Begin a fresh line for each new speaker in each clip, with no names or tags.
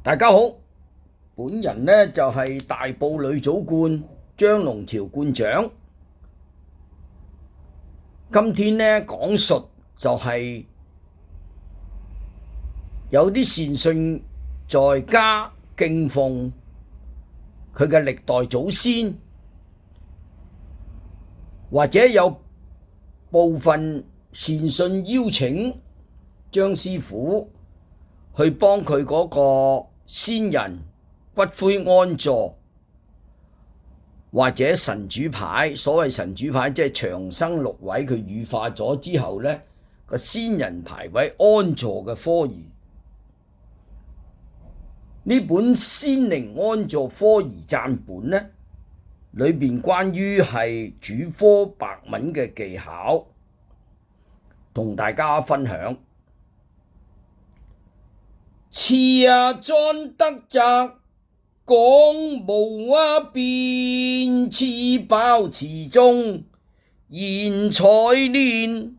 大家好，本人呢就係大埔女祖觀張龍朝觀長。今天呢講述就係有啲善信在家敬奉佢嘅歷代祖先，或者有部分善信邀請張師傅去幫佢嗰個先人骨灰安坐，或者神主牌。所謂神主牌即係長生6位，佢羽化咗之後呢個先人牌位安坐嘅科儀。呢本先靈安坐科儀讚本呢，裏邊關於係主科白文嘅技巧，同大家分享。持莊德澤，講無邊，持包持中，現彩練，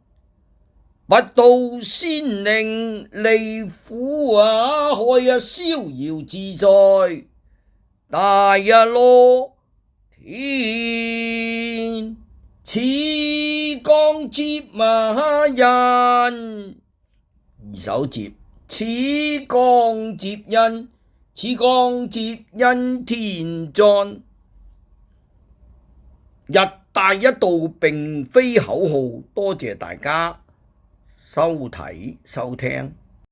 不道先靈，離苦海逍遙自在，大羅天，此光接人。二首接。此光接引，此光接引天葬。一帶一路並非口號，多謝大家收睇收聽。